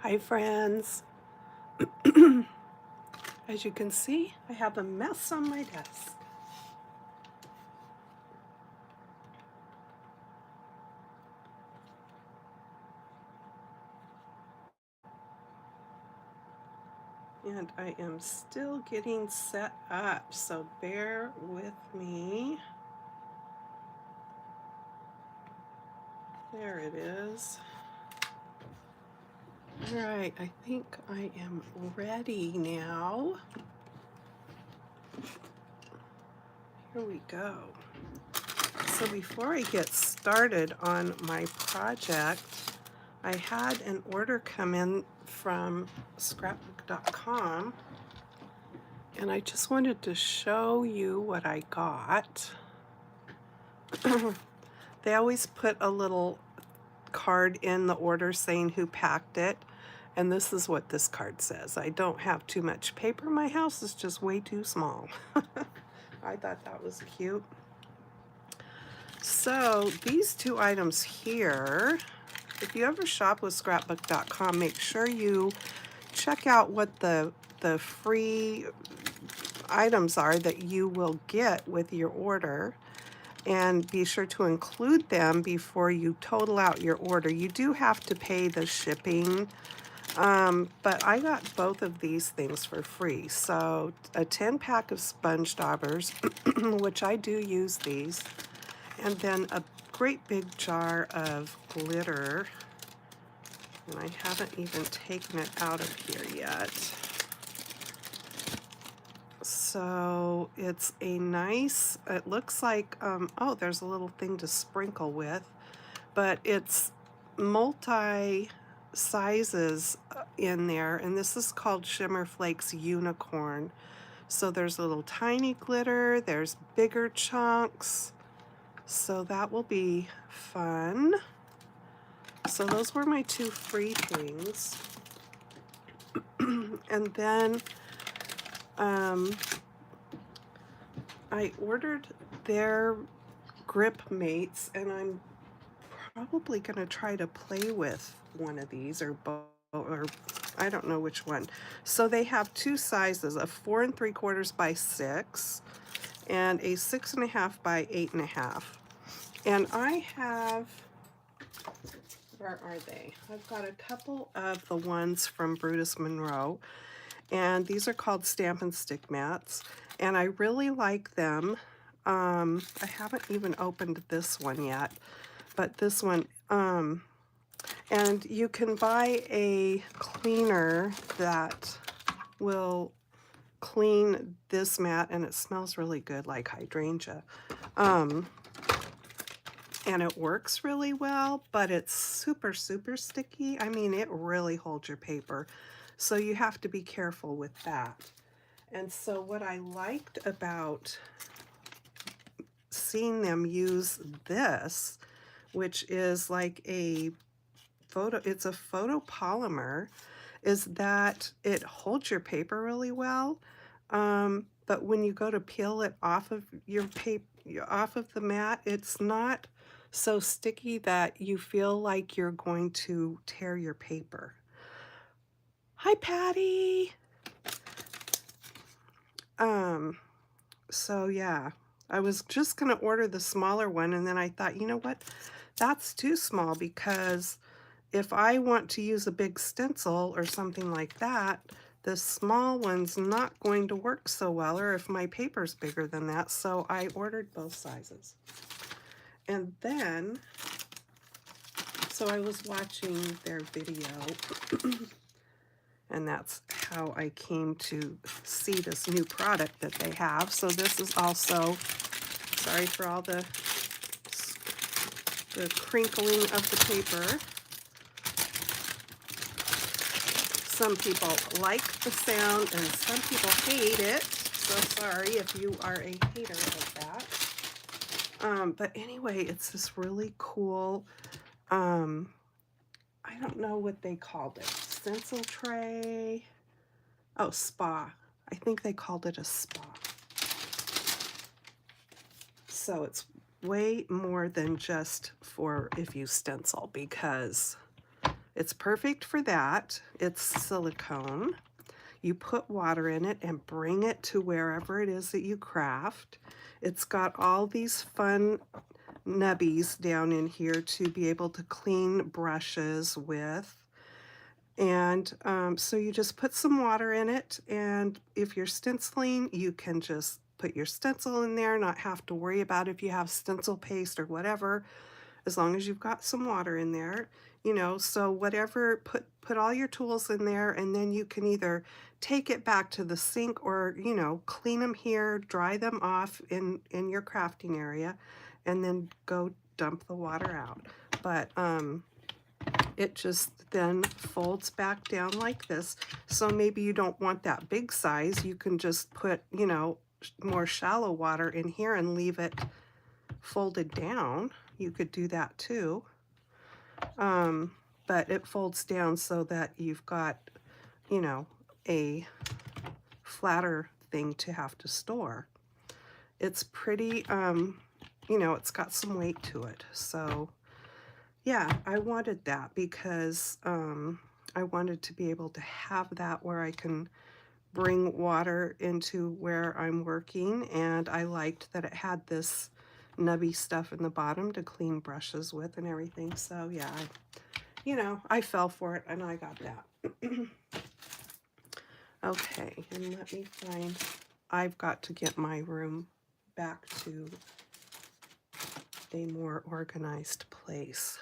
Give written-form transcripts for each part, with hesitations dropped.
Hi friends. As you can see, I have a mess on my desk. And I am still getting set up, so bear with me. There it is. All right, I think I am ready now. Here we go. So before I get started on my project, I had an order come in from scrapbook.com, and I just wanted to show you what I got. They always put a little card in the order saying who packed it, and this is what this card says. I don't have too much paper. My house is just way too small. I thought that was cute. So these two items here, if you ever shop with scrapbook.com, make sure you check out what the free items are that you will get with your order, and be sure to include them before you total out your order. You do have to pay the shipping, but I got both of these things for free. So a 10-pack of sponge daubers, which I do use these, and then a great big jar of glitter, and I haven't even taken it out of here yet. So it's a nice, it looks like, oh, there's a little thing to sprinkle with, but it's multi sizes in there, and this is called Shimmer Flakes Unicorn. So there's a little tiny glitter, there's bigger chunks, so that will be fun. So those were my two free things. And then I ordered their grip mates, and I'm probably going to try to play with one of these, or both, or I don't know which one. So they have two sizes, a 4 3/4 by 6 and a 6 1/2 by 8 1/2. And I have, where are they? I've got a couple of the ones from Brutus Monroe, and these are called Stamp and Stick Mats, and I really like them. I haven't even opened this one yet, but this one, and you can buy a cleaner that will clean this mat, and it smells really good, like hydrangea. And it works really well, but it's super, super sticky. I mean, it really holds your paper. So you have to be careful with that. And so what I liked about seeing them use this, which is like a it's a photopolymer, is that it holds your paper really well. But when you go to peel it off of your paper, off of the mat, it's not so sticky that you feel like you're going to tear your paper. Hi, Patty. So yeah, I was just gonna order the smaller one, and then I thought, you know what? That's too small, because if I want to use a big stencil or something like that, the small one's not going to work so well, or if my paper's bigger than that. So I ordered both sizes. And then, so I was watching their video, and that's how I came to see this new product that they have. So this is also, sorry for all the crinkling of the paper. Some people like the sound and some people hate it. So sorry if you are a hater of that. But anyway, it's this really cool, I don't know what they called it. Stencil tray. Oh, spa. I think they called it a spa. So it's way more than just for if you stencil, because It's perfect for that. It's silicone. You put water in it and bring it to wherever it is that you craft. It's got all these fun nubbies down in here to be able to clean brushes with. And so you just put some water in it, and if you're stenciling, you can just put your stencil in there, not have to worry about if you have stencil paste or whatever, as long as you've got some water in there, you know. So whatever, put all your tools in there, and then you can either take it back to the sink or, you know, clean them here, dry them off in your crafting area, and then go dump the water out. But it just then folds back down like this. So maybe you don't want that big size. You can just put, you know, more shallow water in here and leave it folded down. You could do that too. But it folds down so that you've got, you know, a flatter thing to have to store. It's pretty, you know, it's got some weight to it. So yeah, I wanted that because I wanted to be able to have that where I can bring water into where I'm working, and I liked that it had this nubby stuff in the bottom to clean brushes with and everything. So yeah, you know, I fell for it and I got that. Okay, and let me find, I've got to get my room back to a more organized place.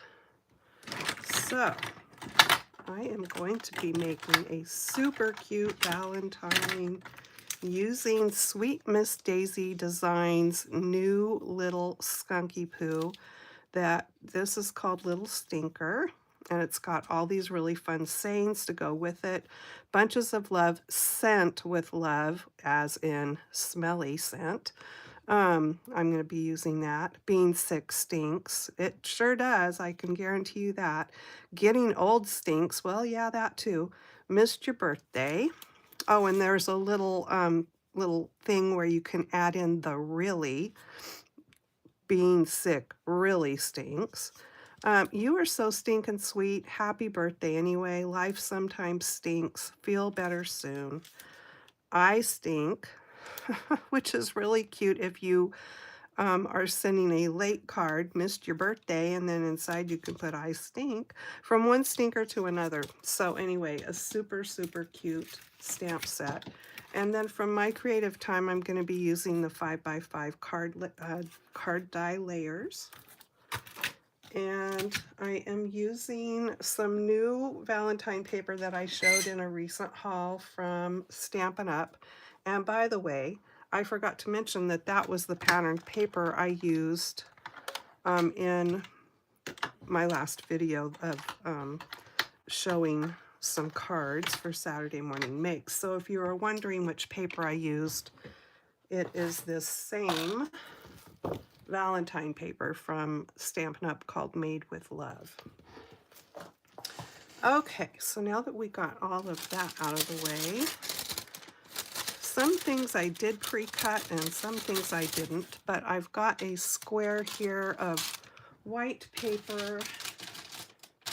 So I am going to be making a super cute Valentine using Sweet Miss Daisy Designs new little skunky poo. That this is called Little Stinker, and it's got all these really fun sayings to go with it. Bunches of love, scent with love, as in smelly scent. I'm going to be using that. Being sick stinks. It sure does. I can guarantee you that. Getting old stinks. Well, yeah, that too. Missed your birthday. Oh, and there's a little thing where you can add in the really. Being sick really stinks. You are so stinking sweet. Happy birthday anyway. Life sometimes stinks. Feel better soon. I stink, which is really cute if you are sending a late card, missed your birthday, and then inside you can put I stink, from one stinker to another. So anyway, a super, super cute stamp set. And then from my creative time, I'm going to be using the 5x5 card die layers. And I am using some new Valentine paper that I showed in a recent haul from Stampin' Up. And by the way, I forgot to mention that that was the patterned paper I used in my last video of showing some cards for Saturday Morning Makes. So if you are wondering which paper I used, it is this same Valentine paper from Stampin' Up called Made with Love. Okay, so now that we got all of that out of the way, some things I did pre-cut and some things I didn't, but I've got a square here of white paper.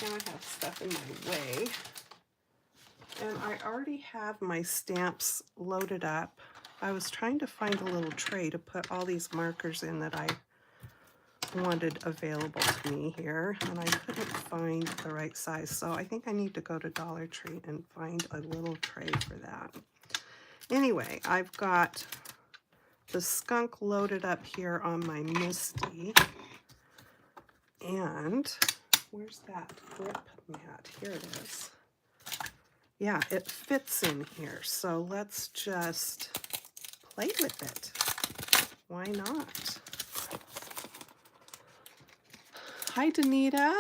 Now I have stuff in my way. And I already have my stamps loaded up. I was trying to find a little tray to put all these markers in that I wanted available to me here, and I couldn't find the right size. So I think I need to go to Dollar Tree and find a little tray for that. Anyway, I've got the skunk loaded up here on my Misty. And where's that grip mat? Here it is. Yeah, it fits in here. So let's just play with it. Why not? Hi, Danita.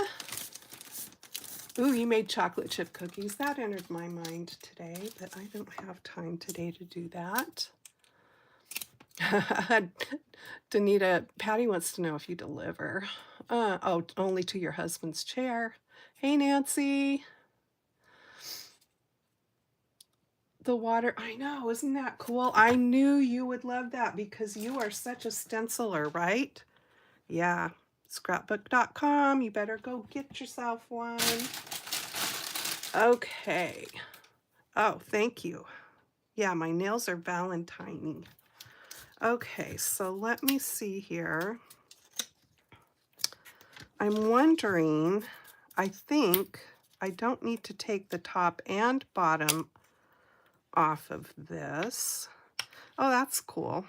Ooh, you made chocolate chip cookies. That entered my mind today, but I don't have time today to do that. Danita, Patty wants to know if you deliver. Oh, only to your husband's chair. Hey, Nancy. The water, I know, isn't that cool? I knew you would love that because you are such a stenciler, right? Yeah, scrapbook.com, you better go get yourself one. Okay. Oh, thank you. Yeah, my nails are Valentine-y. Okay, so let me see here. I'm wondering, I think I don't need to take the top and bottom off of this. Oh, that's cool.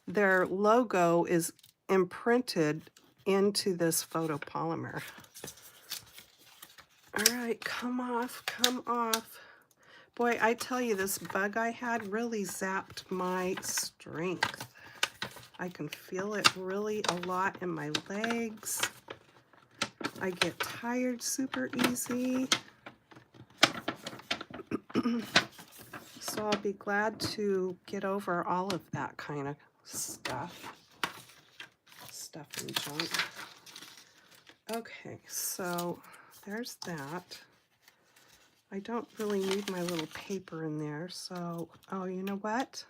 Their logo is imprinted into this photopolymer. All right, come off, come off. Boy, I tell you, this bug I had really zapped my strength. I can feel it really a lot in my legs. I get tired super easy. So I'll be glad to get over all of that kind of stuff and junk. Okay, so there's that. I don't really need my little paper in there, so, oh, you know what?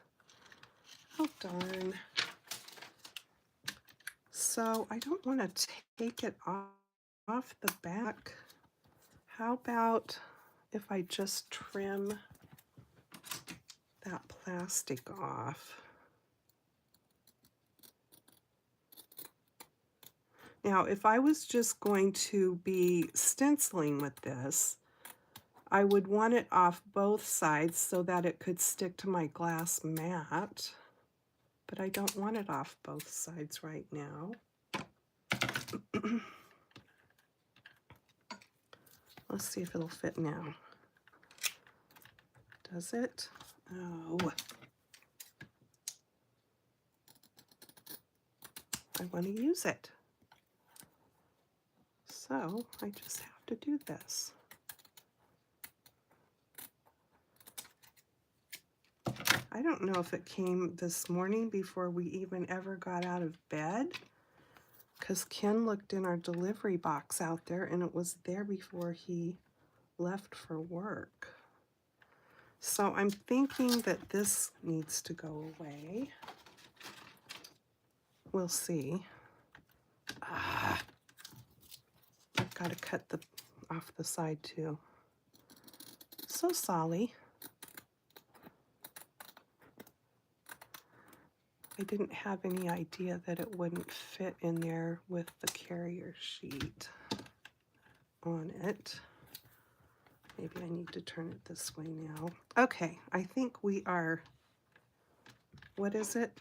Oh, darn. So I don't want to take it off the back. How about if I just trim that plastic off? Now, if I was just going to be stenciling with this, I would want it off both sides so that it could stick to my glass mat, but I don't want it off both sides right now. Let's see if it'll fit now. Does it? Oh. I want to use it. So I just have to do this. I don't know if it came this morning before we even ever got out of bed, because Ken looked in our delivery box out there and it was there before he left for work. So I'm thinking that this needs to go away. We'll see. I've got to cut off the side too. So sorry. I didn't have any idea that it wouldn't fit in there with the carrier sheet on it. Maybe I need to turn it this way now. Okay, I think we are, what is it?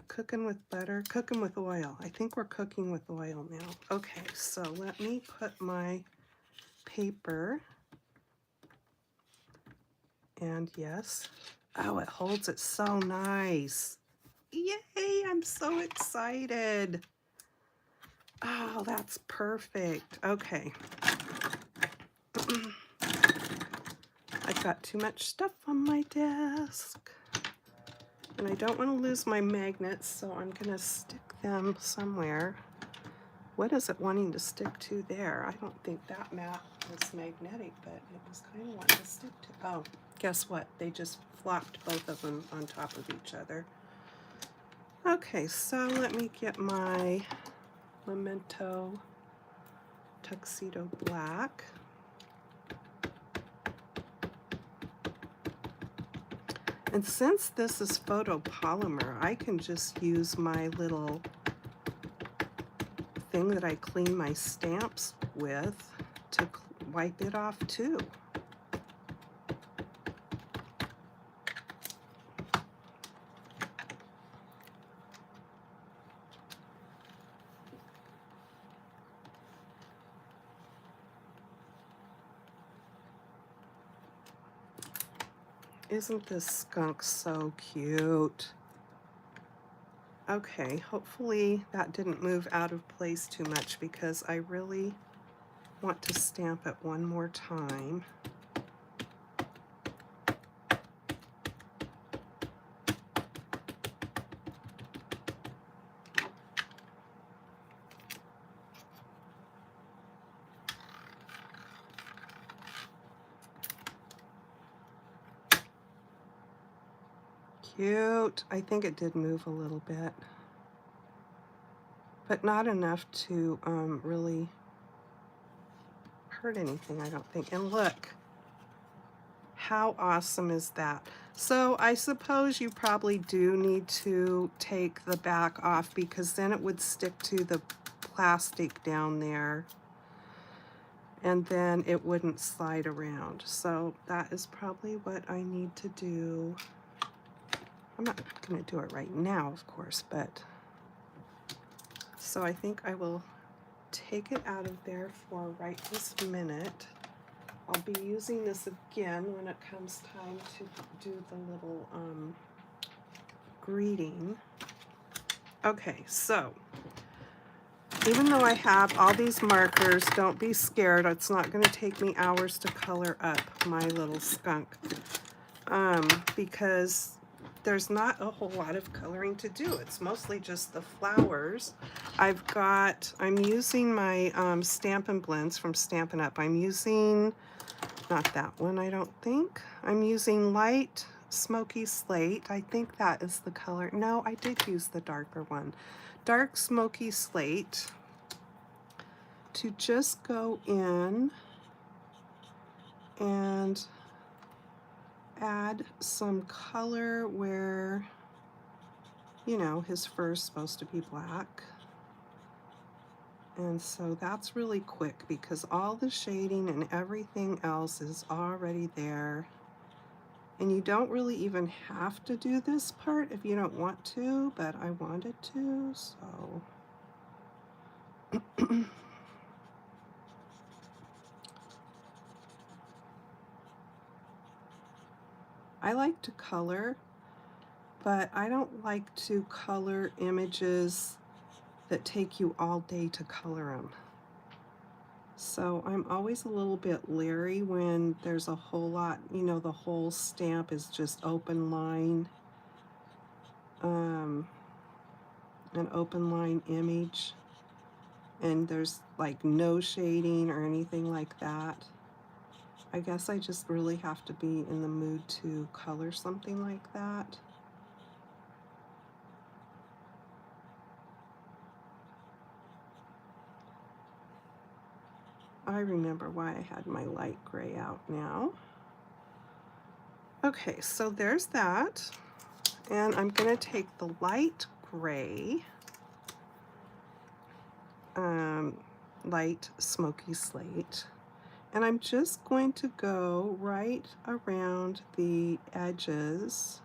Cooking with butter, cooking with oil. I think we're cooking with oil now. Okay, so let me put my paper, and yes, oh, it holds it so nice. Yay, I'm so excited. Oh, that's perfect. Okay. I've got too much stuff on my desk. And I don't want to lose my magnets, so I'm going to stick them somewhere. What is it wanting to stick to there? I don't think that mat was magnetic, but it was kind of wanting to stick to. Oh, guess what? They just flopped both of them on top of each other. Okay, so let me get my Memento Tuxedo Black. And since this is photopolymer, I can just use my little thing that I clean my stamps with to wipe it off too. Isn't this skunk so cute? Okay, hopefully that didn't move out of place too much because I really want to stamp it one more time. Cute. I think it did move a little bit, but not enough to really hurt anything, I don't think. And look, how awesome is that? So I suppose you probably do need to take the back off because then it would stick to the plastic down there and then it wouldn't slide around. So that is probably what I need to do. I'm not going to do it right now, of course, but so I think I will take it out of there for right this minute. I'll be using this again when it comes time to do the little greeting. Okay, so even though I have all these markers, don't be scared. It's not going to take me hours to color up my little skunk because there's not a whole lot of coloring to do. It's mostly just the flowers. I'm using my Stampin' Blends from Stampin' Up. I'm using, not that one, I don't think. I'm using Light Smoky Slate. I think that is the color. No, I did use the darker one. Dark Smoky Slate to just go in and add some color where, you know, his fur is supposed to be black. And so that's really quick because all the shading and everything else is already there. And you don't really even have to do this part if you don't want to, but I wanted to, so. I like to color, but I don't like to color images that take you all day to color them. So I'm always a little bit leery when there's a whole lot, you know, the whole stamp is just open line, an open line image, and there's like no shading or anything like that. I guess I just really have to be in the mood to color something like that. I remember why I had my light gray out now. Okay, so there's that. And I'm going to take the light gray, light smoky slate, and I'm just going to go right around the edges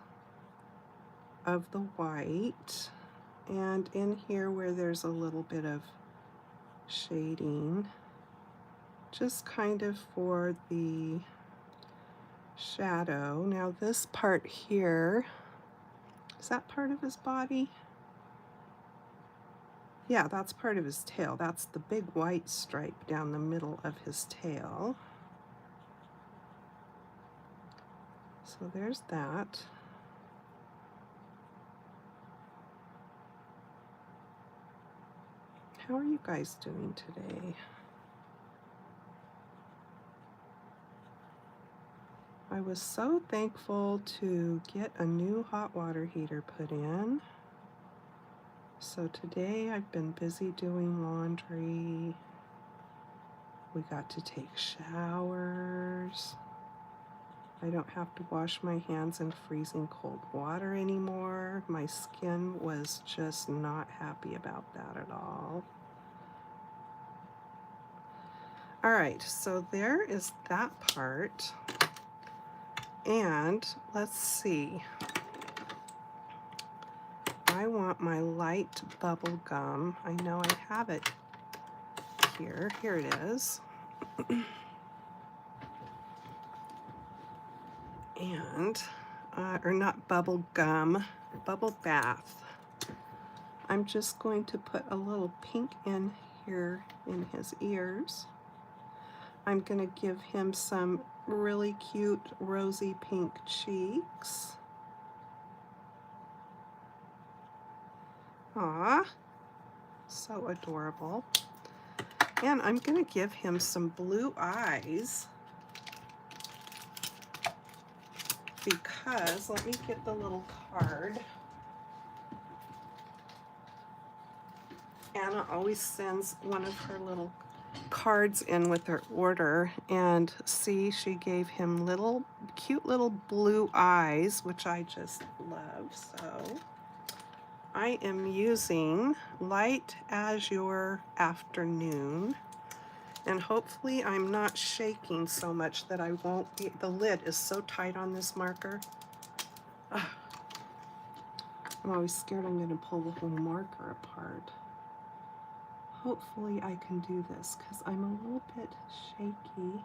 of the white and in here where there's a little bit of shading, just kind of for the shadow. Now this part here, is that part of his body? Yeah, that's part of his tail. That's the big white stripe down the middle of his tail. So there's that. How are you guys doing today? I was so thankful to get a new hot water heater put in. So today I've been busy doing laundry. We got to take showers. I don't have to wash my hands in freezing cold water anymore. My skin was just not happy about that at all. All right, so there is that part. And let's see. I want my light bubble gum. I know I have it here. Here it is. And, or not bubble gum, bubble bath. I'm just going to put a little pink in here in his ears. I'm going to give him some really cute rosy pink cheeks. Aw, so adorable. And I'm going to give him some blue eyes because, let me get the little card. Anna always sends one of her little cards in with her order, and see, she gave him little cute little blue eyes, which I just love. So I am using Light Azure Afternoon, and hopefully I'm not shaking so much that I won't be, the lid is so tight on this marker. Ugh. I'm always scared I'm going to pull the whole marker apart. Hopefully I can do this because I'm a little bit shaky.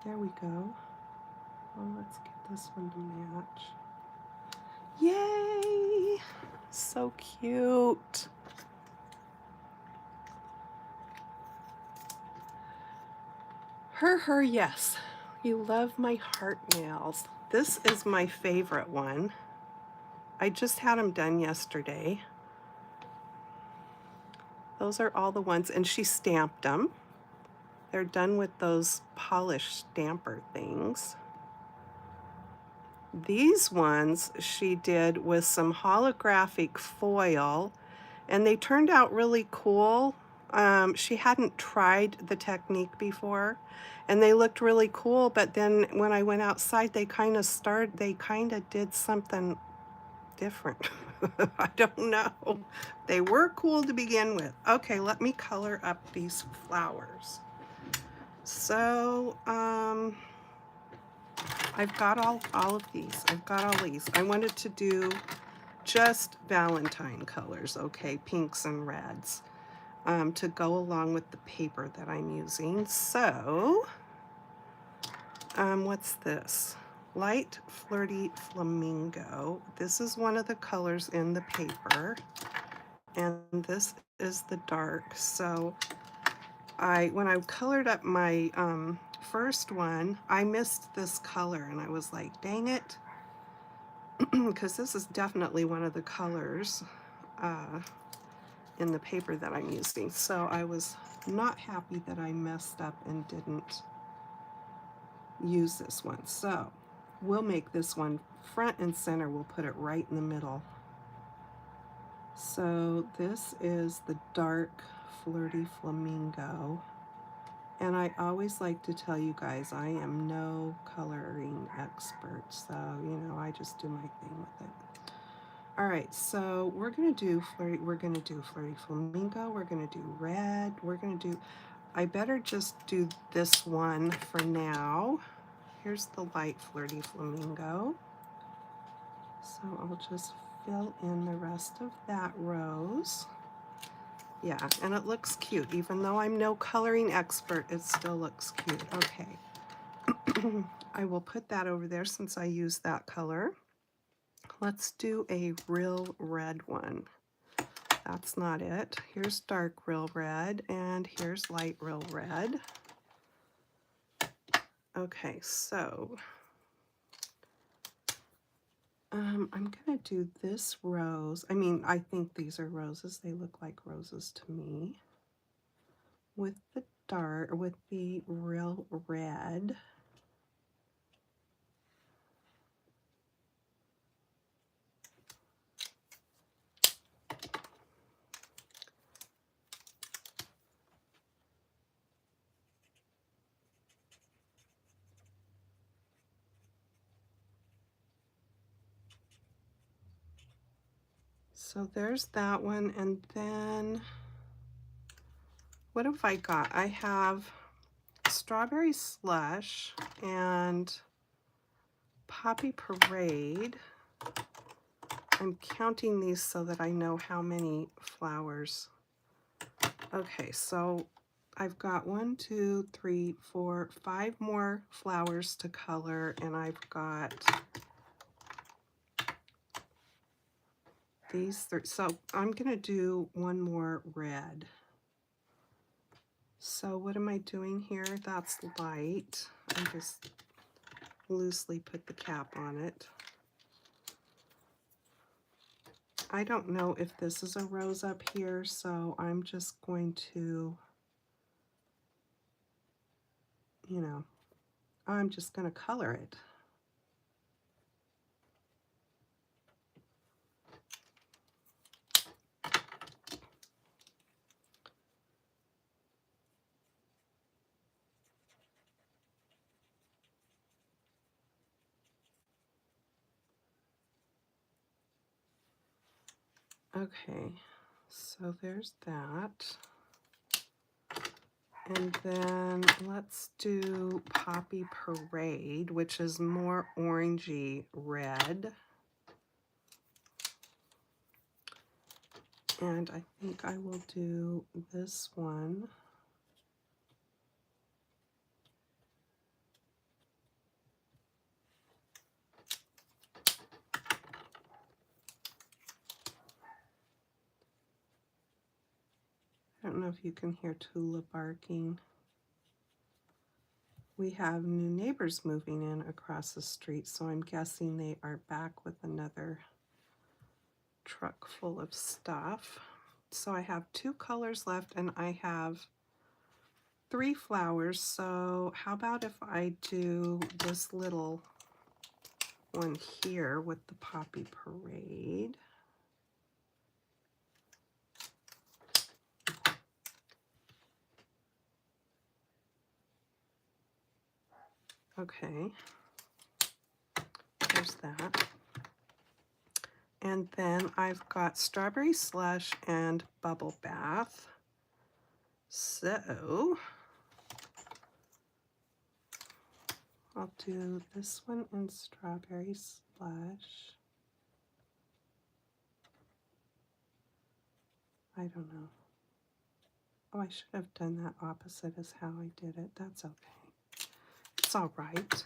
There we go. Well, let's get this one to match. Yay! So cute. Her, yes. You love my heart nails. This is my favorite one. I just had them done yesterday. Those are all the ones, and she stamped them. They're done with those polished stamper things. These ones she did with some holographic foil, and they turned out really cool. She hadn't tried the technique before, and they looked really cool, but then when I went outside, they kind of did something different. I don't know. They were cool to begin with. Okay, let me color up these flowers. So, I've got all of these. I've got all these. I wanted to do just Valentine colors, okay, pinks and reds, to go along with the paper that I'm using. So, what's this? Light Flirty Flamingo. This is one of the colors in the paper, and this is the dark. So when I colored up my first one, I missed this color, and I was like, dang it, because this is definitely one of the colors in the paper that I'm using. So I was not happy that I messed up and didn't use this one. So we'll make this one front and center. We'll put it right in the middle. So this is the dark Flirty Flamingo. And I always like to tell you guys, I am no coloring expert, so, you know, I just do my thing with it. All right, so we're gonna do Flirty Flamingo, we're gonna do red, I better just do this one for now. Here's the light Flirty Flamingo. So I'll just fill in the rest of that rose. Yeah, and it looks cute. Even though I'm no coloring expert, it still looks cute. Okay. I will put that over there since I used that color. Let's do a real red one. That's not it. Here's dark real red, and here's light real red. Okay, so I'm gonna do this rose. I mean, I think these are roses. They look like roses to me. With the real red. So there's that one, and then what have I got? I have Strawberry Slush and Poppy Parade. I'm counting these so that I know how many flowers. Okay, so I've got 1, 2, 3, 4, 5 more flowers to color, and I've got these 3. So I'm gonna do one more red. So what am I doing here? That's light. I just loosely put the cap on it. I don't know if this is a rose up here, so I'm just going to, you know, I'm just going to color it. Okay, so there's that. And then let's do Poppy Parade, which is more orangey red. And I think I will do this one. I don't know if you can hear Tula barking. We have new neighbors moving in across the street, so I'm guessing they are back with another truck full of stuff. So I have 2 colors left and I have 3 flowers. So how about if I do this little one here with the Poppy Parade? Okay, there's that. And then I've got Strawberry Slush and Bubble Bath. So I'll do this one in Strawberry Slush. I don't know. Oh, I should have done that opposite as how I did it. That's okay. It's all right.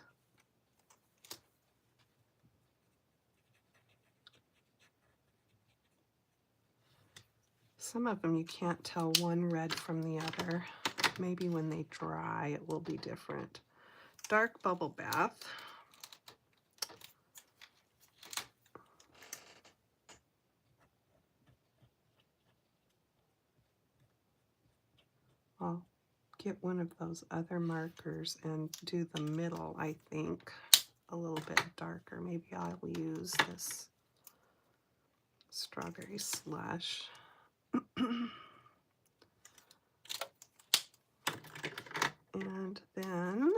Some of them you can't tell one red from the other. Maybe when they dry it will be different. Dark Bubble Bath. I'll get one of those other markers and do the middle, I think, a little bit darker. Maybe I will use this Strawberry Slush. And then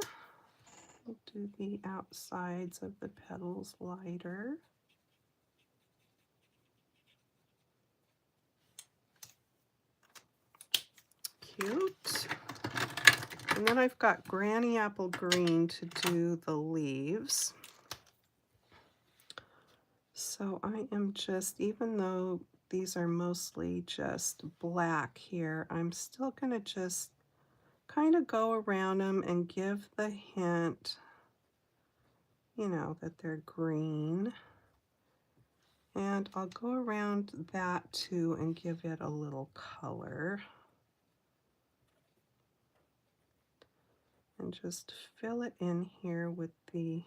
we'll do the outsides of the petals lighter. Cute. And then I've got Granny Apple Green to do the leaves. So I am just, even though these are mostly just black here, I'm still going to just kind of go around them and give the hint, you know, that they're green. And I'll go around that too and give it a little color. And just fill it in here with the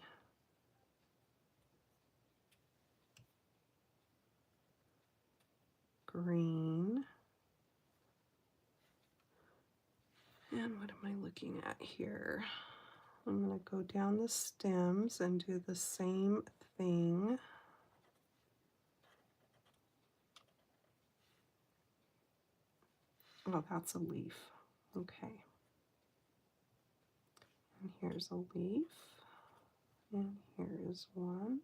green. And what am I looking at here? I'm going to go down the stems and do the same thing. Oh, that's a leaf. Okay. And here's a leaf. And here is one.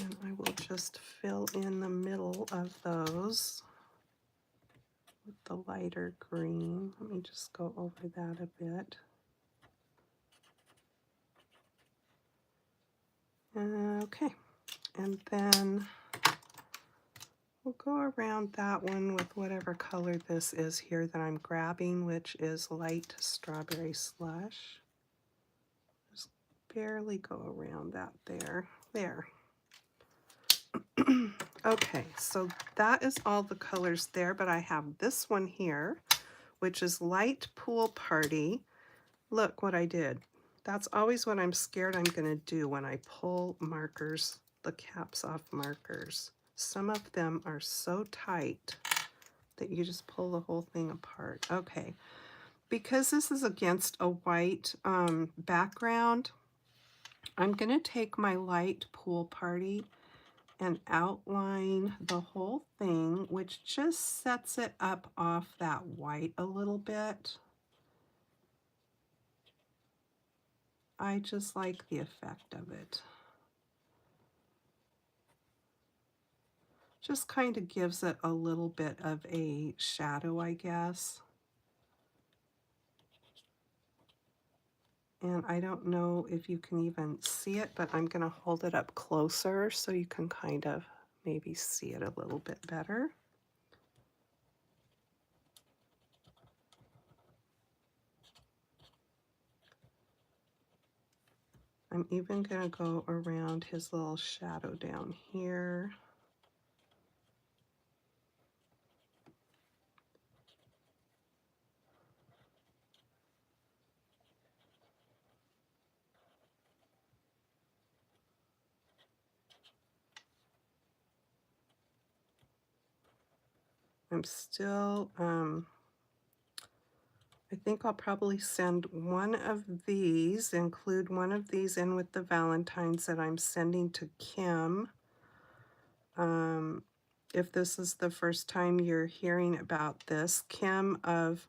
And I will just fill in the middle of those with the lighter green. Let me just go over that a bit. Okay, and then we'll go around that one with whatever color this is here that I'm grabbing, which is light Strawberry Slush. Just barely go around that there. There. Okay, so that is all the colors there, but I have this one here, which is Light Pool Party. Look what I did. That's always what I'm scared I'm going to do when I pull markers, the caps off markers. Some of them are so tight that you just pull the whole thing apart. Okay, because this is against a white background, I'm going to take my Light Pool Party and outline the whole thing, which just sets it up off that white a little bit. I just like the effect of it. Just kind of gives it a little bit of a shadow, I guess. And I don't know if you can even see it, but I'm going to hold it up closer so you can kind of maybe see it a little bit better. I'm even going to go around his little shadow down here. I'm still, I think I'll probably send one of these, include one of these in with the Valentines that I'm sending to Kim. If this is the first time you're hearing about this, Kim of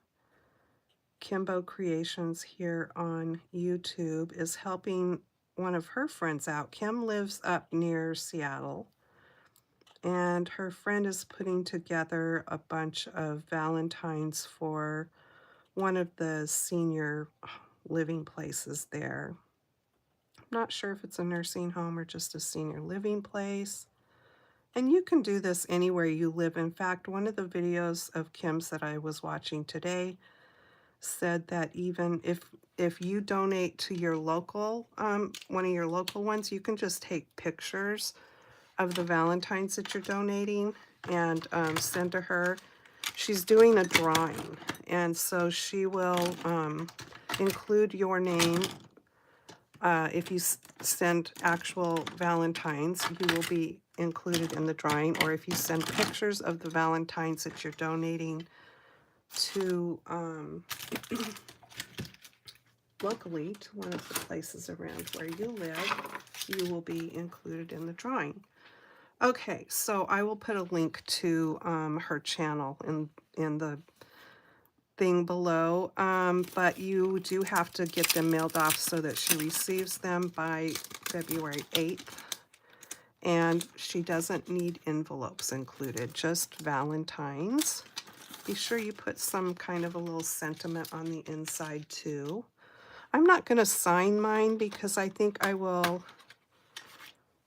Kimbo Kreations here on YouTube is helping one of her friends out. Kim lives up near Seattle, and her friend is putting together a bunch of Valentines for one of the senior living places there. I'm not sure if it's a nursing home or just a senior living place. And you can do this anywhere you live. In fact, one of the videos of Kim's that I was watching today said that even if you donate to your local, one of your local ones, you can just take pictures of the Valentines that you're donating and send to her. She's doing a drawing, and so she will include your name. If you send actual Valentines, you will be included in the drawing, or if you send pictures of the Valentines that you're donating to locally to one of the places around where you live, you will be included in the drawing. Okay, so I will put a link to her channel in the thing below, but you do have to get them mailed off so that she receives them by February 8th. And she doesn't need envelopes included, just Valentines. Be sure you put some kind of a little sentiment on the inside too. I'm not going to sign mine because I think I will,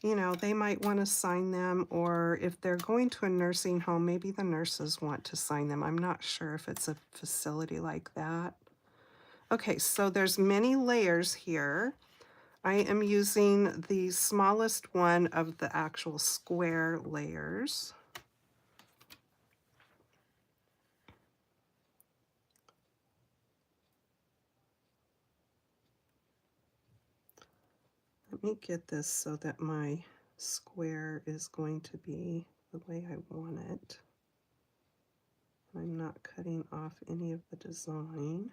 you know, they might want to sign them, or if they're going to a nursing home, maybe the nurses want to sign them. I'm not sure if it's a facility like that. Okay, so there's many layers here. I am using the smallest one of the actual square layers. Let me get this so that my square is going to be the way I want it. I'm not cutting off any of the design.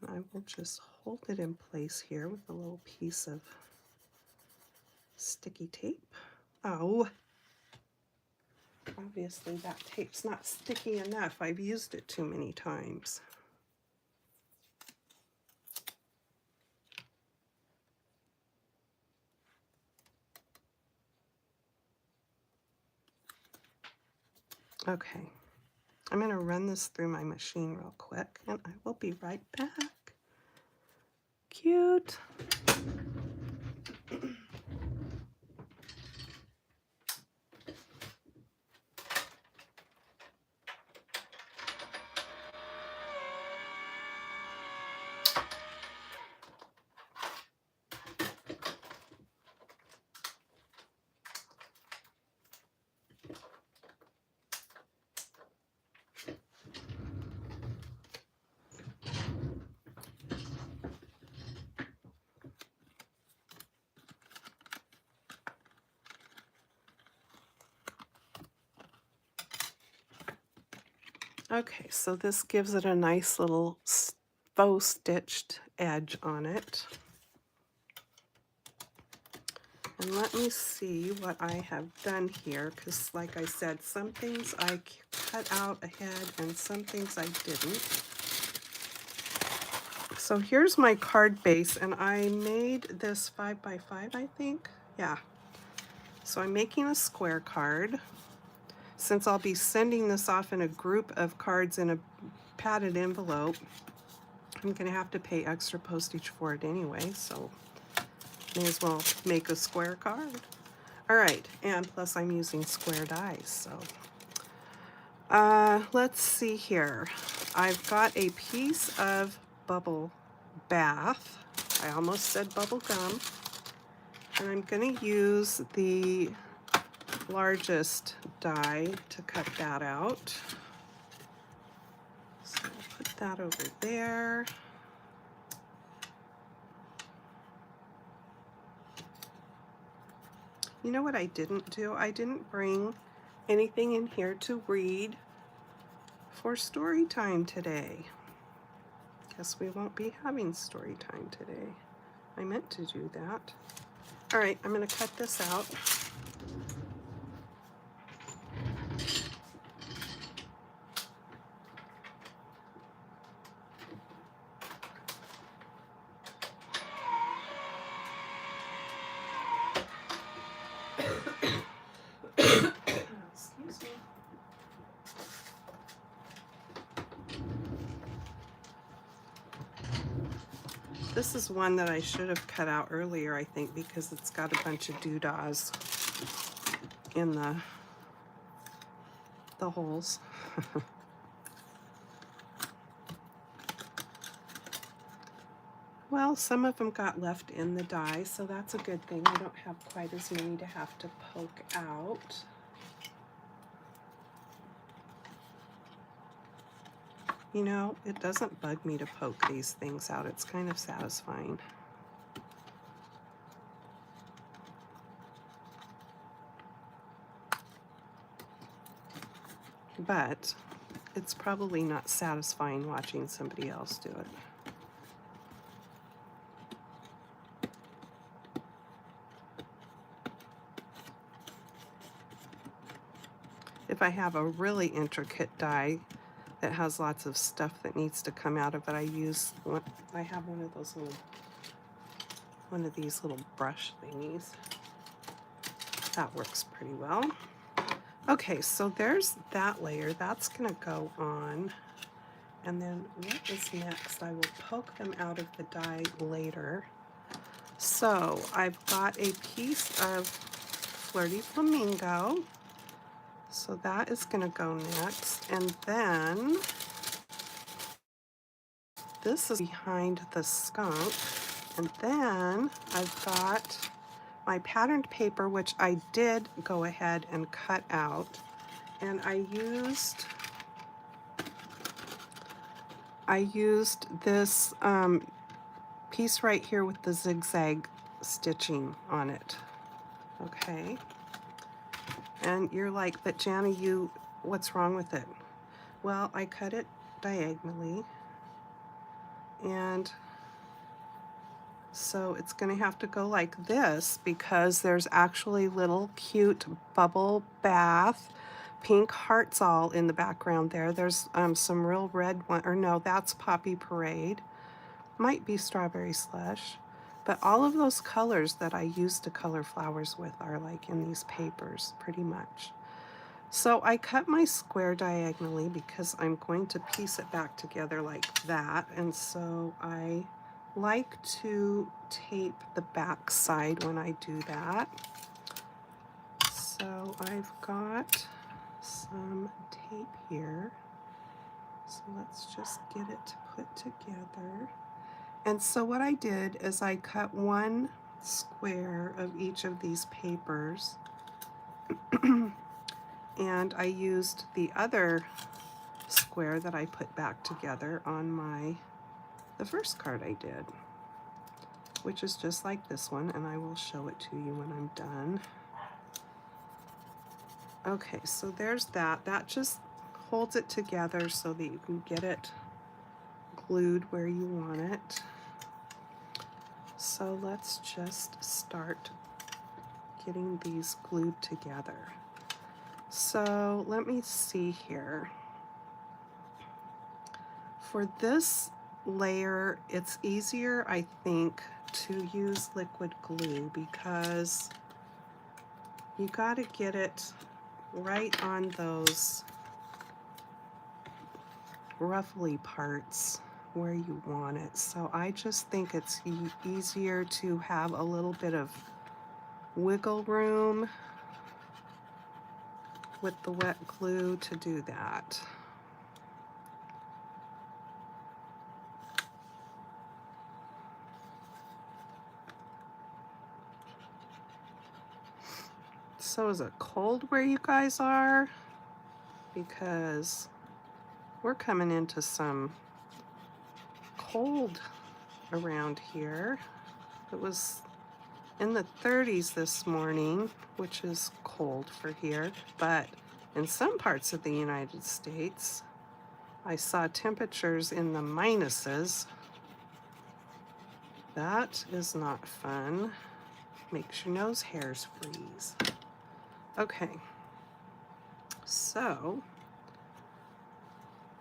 And I will just hold it in place here with a little piece of sticky tape. Oh, obviously that tape's not sticky enough. I've used it too many times. Okay, I'm going to run this through my machine real quick, and I will be right back. Cute. Okay, so this gives it a nice little faux stitched edge on it. And let me see what I have done here, because like I said, some things I cut out ahead and some things I didn't. So here's my card base, and I made this 5 by 5, I think. Yeah. So I'm making a square card. Since I'll be sending this off in a group of cards in a padded envelope, I'm going to have to pay extra postage for it anyway, so may as well make a square card. All right, and plus I'm using square dies, so. Let's see here. I've got a piece of bubble bath. I almost said bubble gum. And I'm going to use the largest die to cut that out. So I'll put that over there. You know what I didn't do? I didn't bring anything in here to read for story time today. Guess we won't be having story time today. I meant to do that. All right, I'm going to cut this out. Excuse me. This is one that I should have cut out earlier, I think, because it's got a bunch of doodahs in the holes. Well, some of them got left in the die, so that's a good thing. I don't have quite as many to have to poke out. You know, it doesn't bug me to poke these things out. It's kind of satisfying. But it's probably not satisfying watching somebody else do it. If I have a really intricate die that has lots of stuff that needs to come out of it, I have one of these little brush thingies. That works pretty well. Okay, so there's that layer. That's gonna go on. And then what is next? I will poke them out of the die later. So I've got a piece of Flirty Flamingo. So that is gonna go next. And then this is behind the skunk. And then I've got my patterned paper, which I did go ahead and cut out. And I used this piece right here with the zigzag stitching on it. Okay. And you're like, but Janna, what's wrong with it? Well, I cut it diagonally. And so it's going to have to go like this because there's actually little cute bubble bath, pink hearts all in the background there. There's some real red one, or no, that's Poppy Parade. Might be Strawberry Slush. But all of those colors that I used to color flowers with are like in these papers, pretty much. So I cut my square diagonally because I'm going to piece it back together like that. And so I like to tape the back side when I do that. So I've got some tape here. So let's just get it to put together. And so what I did is I cut one square of each of these papers and I used the other square that I put back together on the first card I did, which is just like this one, and I will show it to you when I'm done. Okay, so there's that. That just holds it together so that you can get it glued where you want it. So let's just start getting these glued together. So let me see here. For this layer, it's easier, I think, to use liquid glue because You got to get it right on those ruffly parts where you want it. So I just think it's easier to have a little bit of wiggle room with the wet glue to do that. So is it cold where you guys are? Because we're coming into some cold around here. It was in the 30s this morning, which is cold for here, but in some parts of the United States, I saw temperatures in the minuses. That is not fun. Makes your nose hairs freeze. Okay, so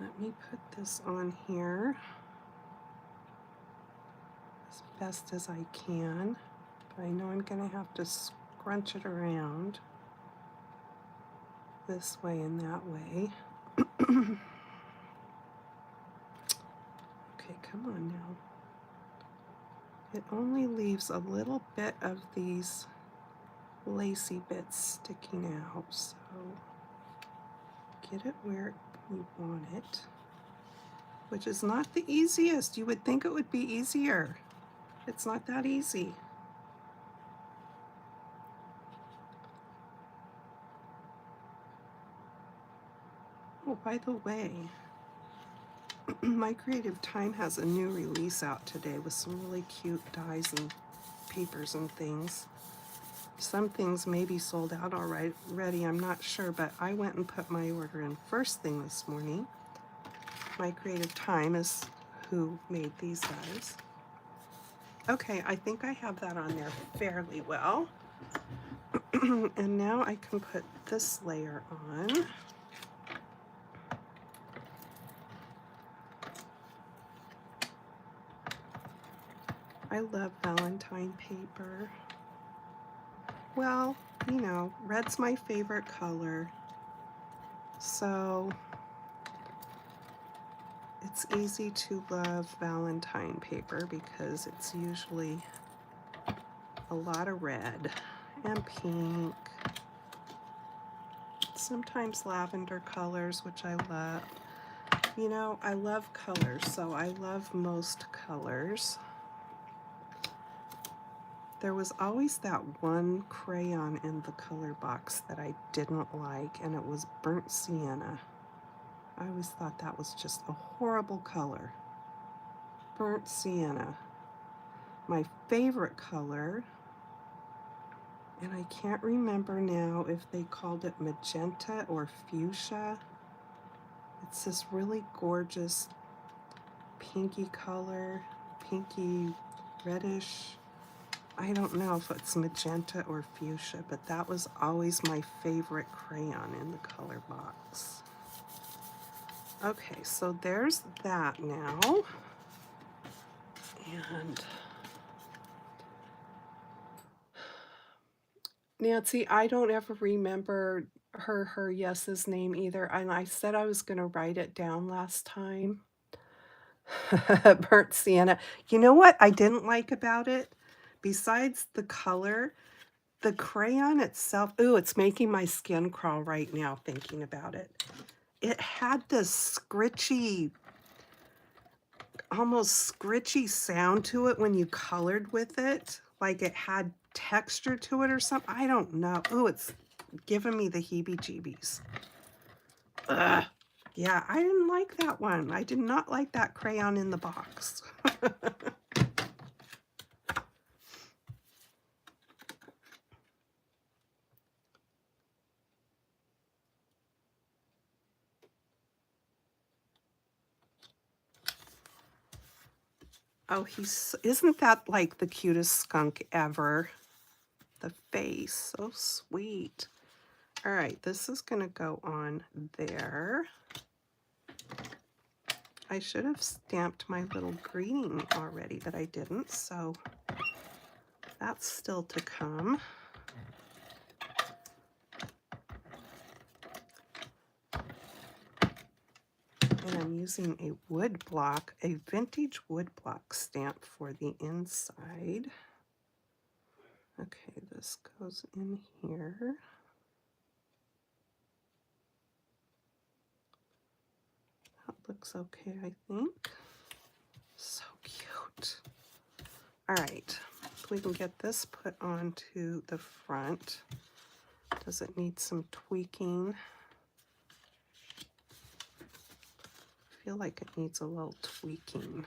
let me put this on here as best as I can. But I know I'm gonna have to scrunch it around this way and that way. Okay, come on now. It only leaves a little bit of these lacy bits sticking out, so get it where you want it, which is not the easiest. You would think it would be easier. It's not that easy. Oh, by the way, My Creative Time has a new release out today with some really cute dies and papers and things. Some things may be sold out already, I'm not sure, but I went and put my order in first thing this morning. My Creative Time is who made these dies. Okay, I think I have that on there fairly well. And now I can put this layer on. I love Valentine paper. Well, you know, red's my favorite color, so it's easy to love Valentine paper because it's usually a lot of red and pink, sometimes lavender colors, which I love. You know, I love colors, so I love most colors. There was always that one crayon in the color box that I didn't like, and it was burnt sienna. I always thought that was just a horrible color. Burnt sienna. My favorite color, and I can't remember now if they called it magenta or fuchsia. It's this really gorgeous pinky color, pinky reddish. I don't know if it's magenta or fuchsia, but that was always my favorite crayon in the color box. Okay, so there's that now. And Nancy, I don't ever remember her yes's name either, and I said I was going to write it down last time. Burnt sienna. You know what I didn't like about it? Besides the color, the crayon itself, ooh, it's making my skin crawl right now thinking about it. It had this scritchy, almost scritchy sound to it when you colored with it. Like it had texture to it or something. I don't know. Ooh, it's giving me the heebie-jeebies. Ugh. Yeah, I didn't like that one. I did not like that crayon in the box. Oh, isn't that like the cutest skunk ever? The face, so sweet. All right, this is gonna go on there. I should have stamped my little greeting already, but I didn't, so that's still to come. And I'm using a wood block, a vintage wood block stamp for the inside. Okay, this goes in here. That looks okay, I think. So cute. All right, we can get this put onto the front. Does it need some tweaking? I feel like it needs a little tweaking.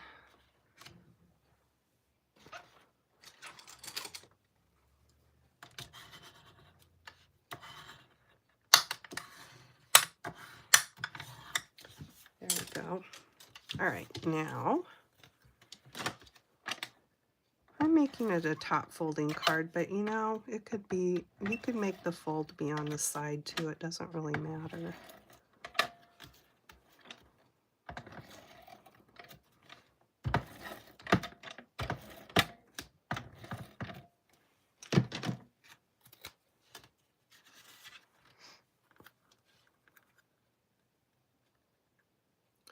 There we go. All right, now I'm making it a top folding card, but you know, it could be, you could make the fold be on the side too. It doesn't really matter.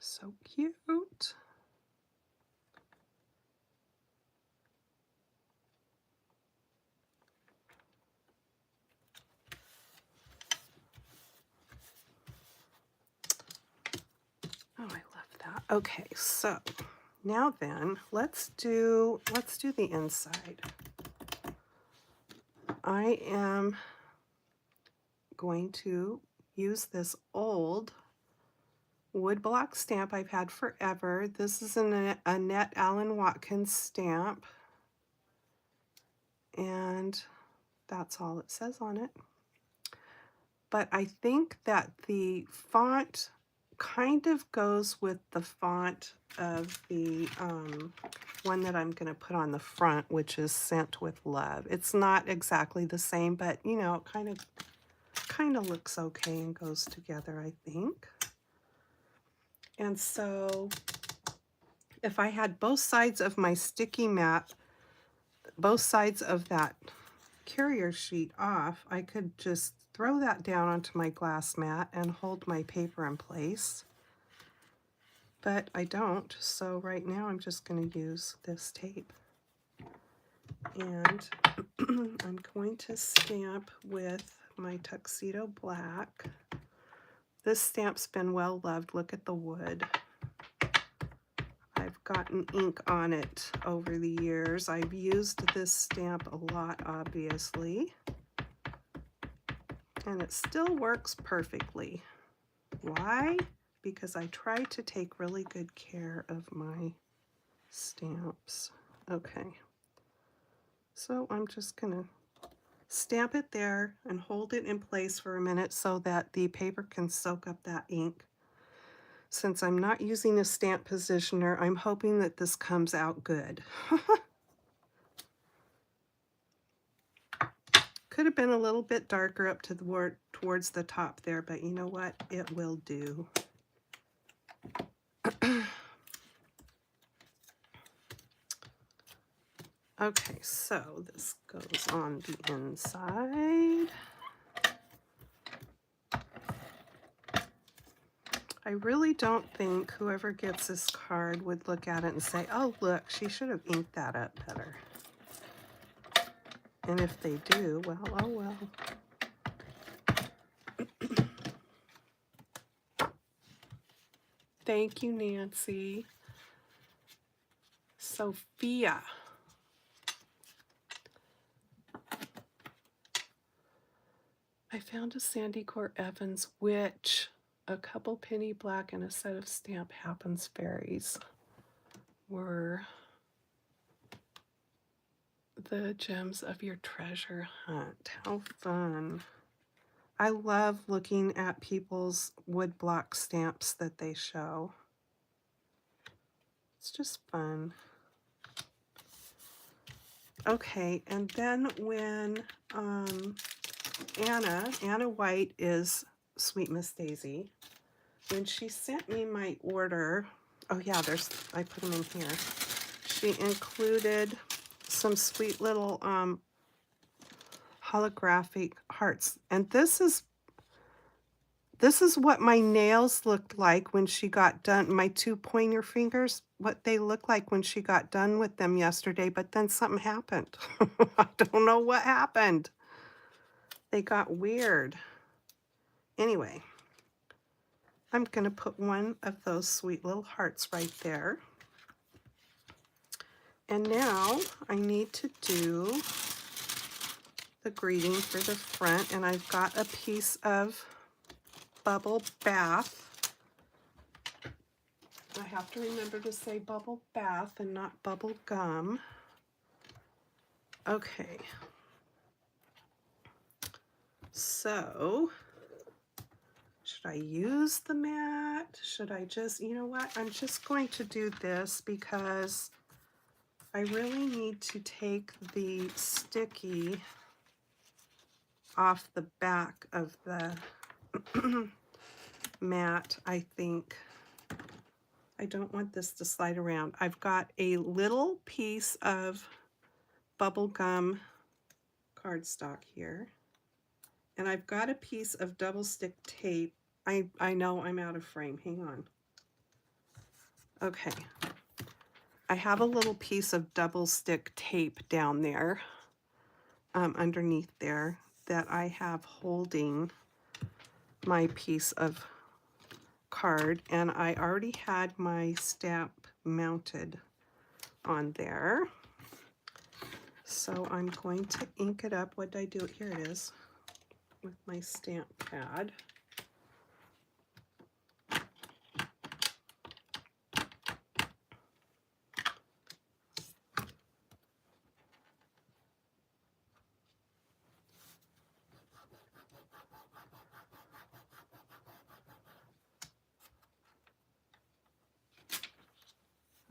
So cute. Oh, I love that. Okay, so now then, let's do the inside. I am going to use this old wood block stamp I've had forever. This is an Annette Allen Watkins stamp, and that's all it says on it. But I think that the font kind of goes with the font of the one that I'm going to put on the front, which is Sent with Love. It's not exactly the same, but you know, it kind of looks okay and goes together, I think. And so if I had both sides of my sticky mat, both sides of that carrier sheet off, I could just throw that down onto my glass mat and hold my paper in place. But I don't, so right now I'm just going to use this tape. And I'm going to stamp with my Tuxedo Black. This stamp's been well loved. Look at the wood. I've gotten ink on it over the years. I've used this stamp a lot, obviously. And it still works perfectly. Why? Because I try to take really good care of my stamps. Okay. So I'm just going to stamp it there and hold it in place for a minute so that the paper can soak up that ink. Since I'm not using a stamp positioner, I'm hoping that this comes out good. Could have been a little bit darker up to the towards the top there, but you know what? It will do. Okay, so this goes on the inside. I really don't think whoever gets this card would look at it and say, oh, look, she should have inked that up better. And if they do, well, oh well. Thank you, Nancy. Sophia. I found a Sandy Court Evans Witch, a couple penny black, and a set of Stamp Happens fairies were the gems of your treasure hunt. How fun. I love looking at people's woodblock stamps that they show. It's just fun. Okay, and then when Anna White is Sweet Miss Daisy, when she sent me my order, oh yeah, I put them in here. She included some sweet little holographic hearts, and this This is what my nails looked like when she got done, my 2 pointer fingers, what they looked like when she got done with them yesterday, but then something happened. I don't know what happened. They got weird. Anyway, I'm gonna put one of those sweet little hearts right there. And now I need to do the greeting for the front, and I've got a piece of bubble bath. I have to remember to say bubble bath and not bubble gum. Okay. So, should I use the mat? Should I just, you know what? I'm just going to do this because I really need to take the sticky off the back of the mat, I think. I don't want this to slide around. I've got a little piece of bubble gum cardstock here, and I've got a piece of double stick tape. I know I'm out of frame. Hang on. Okay. I have a little piece of double stick tape down there, underneath there, that I have holding my piece of card, and I already had my stamp mounted on there. So I'm going to ink it up. What did I do? Here it is with my stamp pad.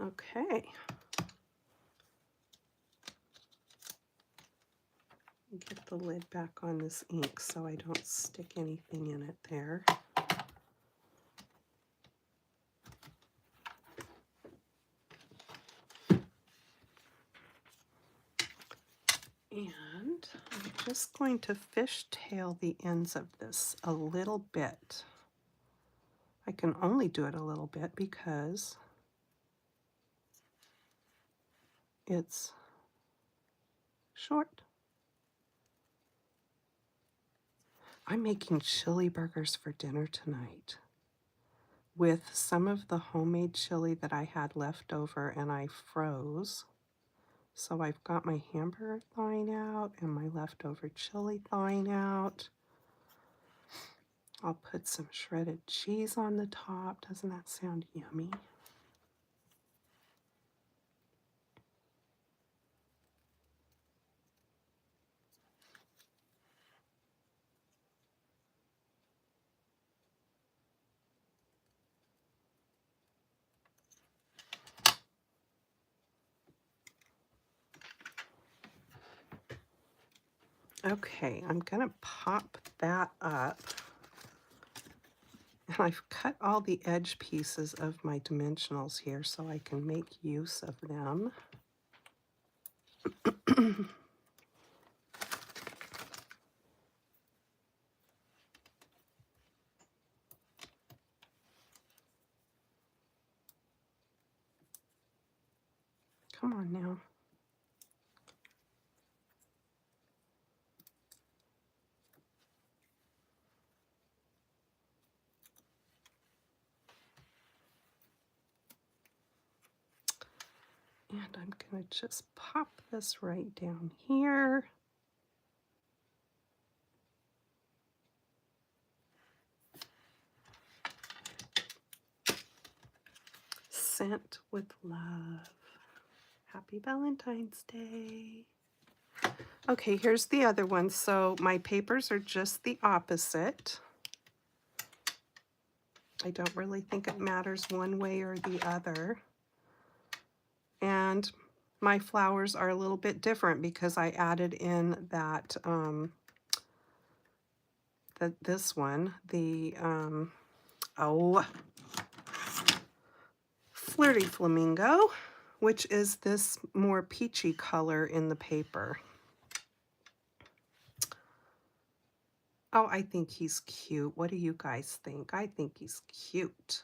Okay. Get the lid back on this ink so I don't stick anything in it there. And I'm just going to fishtail the ends of this a little bit. I can only do it a little bit because it's short. I'm making chili burgers for dinner tonight with some of the homemade chili that I had left over and I froze. So I've got my hamburger thawing out and my leftover chili thawing out. I'll put some shredded cheese on the top. Doesn't that sound yummy? Okay, I'm gonna pop that up. And I've cut all the edge pieces of my dimensionals here so I can make use of them. Come on now. And I'm going to just pop this right down here. Sent with love. Happy Valentine's Day. Okay, here's the other one. So my papers are just the opposite. I don't really think it matters one way or the other. And my flowers are a little bit different because I added in that, this one, the, Flirty Flamingo, which is this more peachy color in the paper. Oh, I think he's cute. What do you guys think? I think he's cute.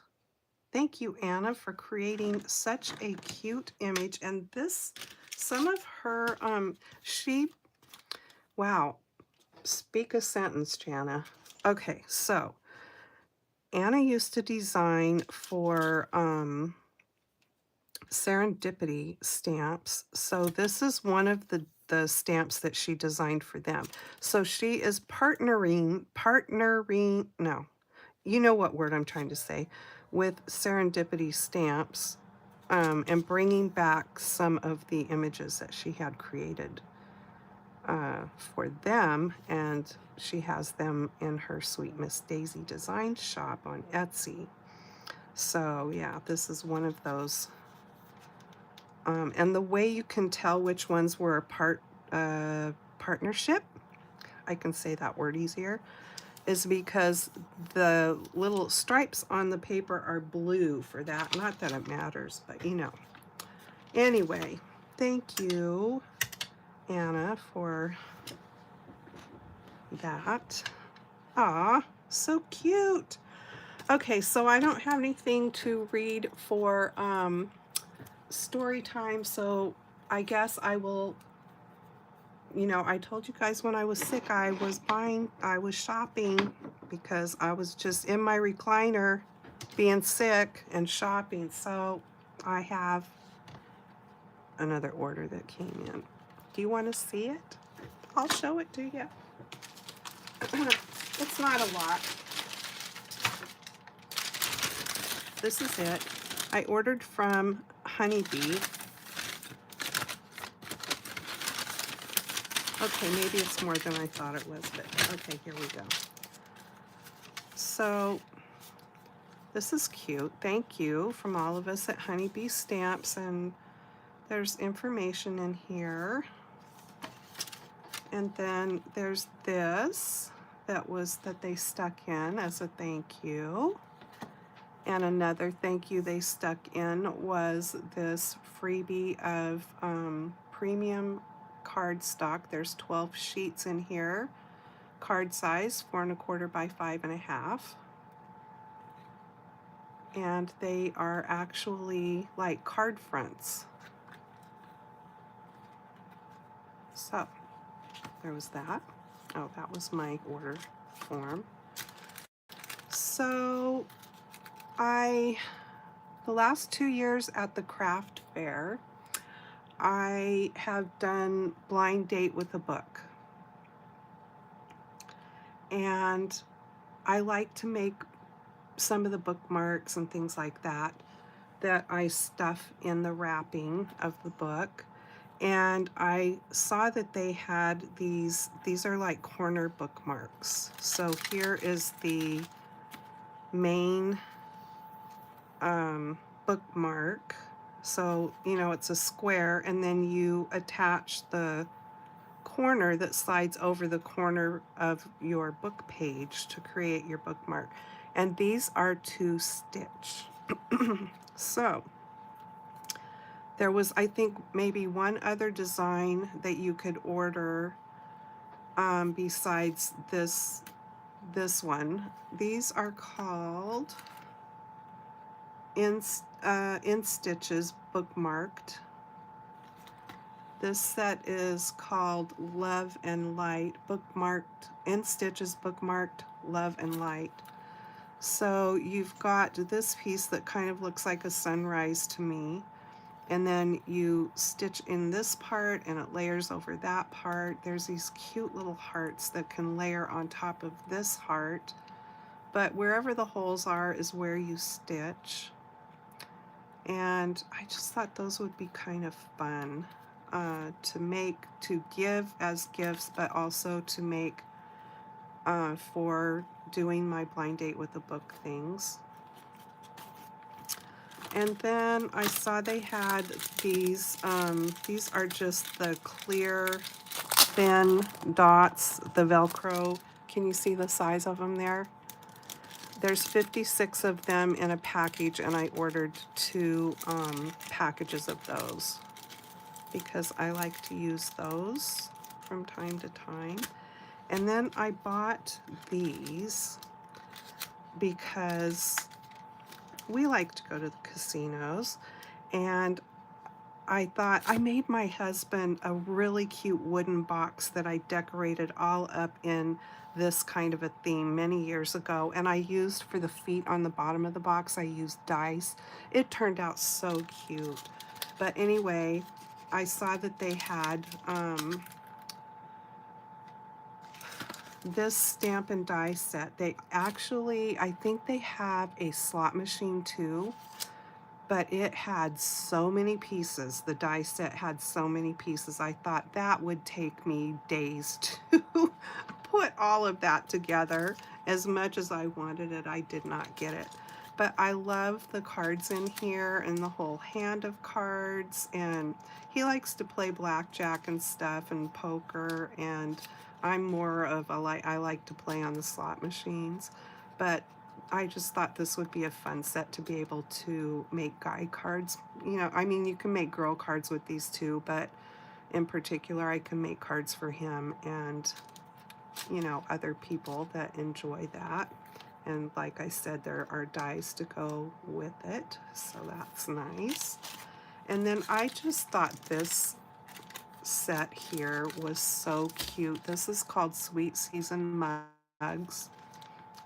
Thank you, Anna, for creating such a cute image. And this, some of her, wow, speak a sentence, Janna. Okay, so Anna used to design for Serendipity stamps. So this is one of the stamps that she designed for them. So she is partnering, no, you know what word I'm trying to say, with Serendipity stamps, and bringing back some of the images that she had created for them. And she has them in her Sweet Miss Daisy design shop on Etsy. So yeah, this is one of those. And the way you can tell which ones were a partnership, I can say that word easier, is because the little stripes on the paper are blue for that. Not that it matters, but you know. Anyway, thank you, Anna, for that. Ah, so cute. Okay, so I don't have anything to read for story time, so I guess I will, you know, I told you guys when I was sick, I was shopping because I was just in my recliner being sick and shopping. So I have another order that came in. Do you want to see it? I'll show it to you. It's not a lot. This is it. I ordered from Honeybee. Okay, maybe it's more than I thought it was, but okay, here we go. So this is cute. Thank you from all of us at Honeybee Stamps, and there's information in here. And then there's this that they stuck in as a thank you. And another thank you they stuck in was this freebie of premium cardstock. There's 12 sheets in here. Card size 4 1/4 by 5 1/2. And they are actually like card fronts. So there was that. Oh, that was my order form. So the last 2 years at the craft fair, I have done blind date with a book. And I like to make some of the bookmarks and things like that I stuff in the wrapping of the book. And I saw that they had these are like corner bookmarks. So here is the main bookmark. So, you know, it's a square, and then you attach the corner that slides over the corner of your book page to create your bookmark. And these are to stitch. So there was, I think, maybe one other design that you could order besides this one. These are called in stitches bookmarked. This set is called Love and Light, bookmarked in stitches, bookmarked Love and Light. So you've got this piece that kind of looks like a sunrise to me, and then you stitch in this part and it layers over that part. There's these cute little hearts that can layer on top of this heart, but wherever the holes are is where you stitch. And I just thought those would be kind of fun to give as gifts, but also to make for doing my blind date with the book things. And then I saw they had these are just the clear thin dots, the Velcro. Can you see the size of them there? There's 56 of them in a package, and I ordered 2 packages of those because I like to use those from time to time. And then I bought these because we like to go to the casinos, and I thought I made my husband a really cute wooden box that I decorated all up in this kind of a theme many years ago, and I used for the feet on the bottom of the box, I used dice. It turned out so cute. But anyway, I saw that they had this stamp and die set. They actually, I think they have a slot machine too, but it had so many pieces. The die set had so many pieces. I thought that would take me days to put all of that together. As much as I wanted it, I did not get it. But I love the cards in here and the whole hand of cards, and he likes to play blackjack and stuff and poker, and I'm more of a I like to play on the slot machines. But I just thought this would be a fun set to be able to make guy cards. You know, I mean, you can make girl cards with these too, but in particular, I can make cards for him and, you know, other people that enjoy that. And like I said, there are dies to go with it, so that's nice. And then I just thought this set here was so cute. This is called Sweet Season Mugs.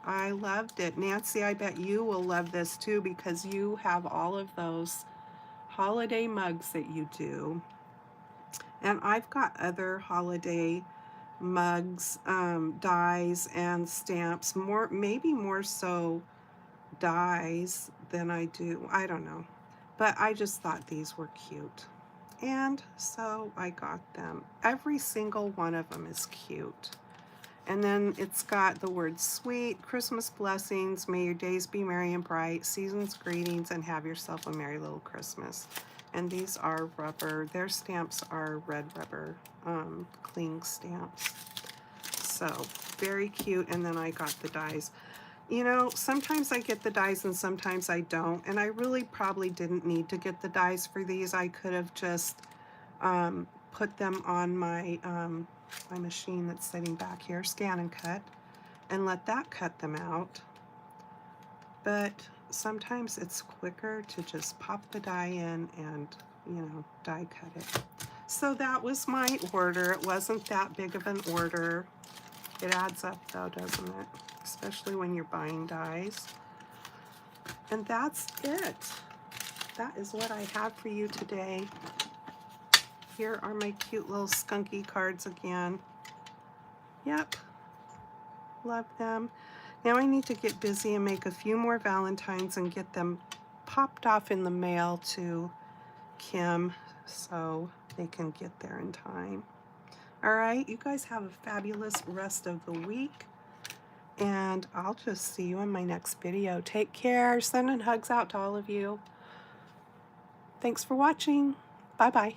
I loved it. Nancy, I bet you will love this too because you have all of those holiday mugs that you do. And I've got other holiday mugs, dies, and stamps. Maybe more so dies than I do. I don't know. But I just thought these were cute. And so I got them. Every single one of them is cute. And then it's got the word sweet, Christmas blessings, may your days be merry and bright, season's greetings, and have yourself a merry little Christmas. And these are rubber, their stamps are red rubber cling stamps. So very cute. And then I got the dies. You know, sometimes I get the dies and sometimes I don't. And I really probably didn't need to get the dies for these. I could have just put them on my my machine that's sitting back here, scan and cut, and let that cut them out. But sometimes it's quicker to just pop the die in and, you know, die cut it. So that was my order. It wasn't that big of an order. It adds up though, doesn't it? Especially when you're buying dies. And that's it. That is what I have for you today. Here are my cute little skunky cards again. Yep, love them. Now I need to get busy and make a few more Valentines and get them popped off in the mail to Kim so they can get there in time. All right, you guys have a fabulous rest of the week, and I'll just see you in my next video. Take care. Sending hugs out to all of you. Thanks for watching. Bye-bye.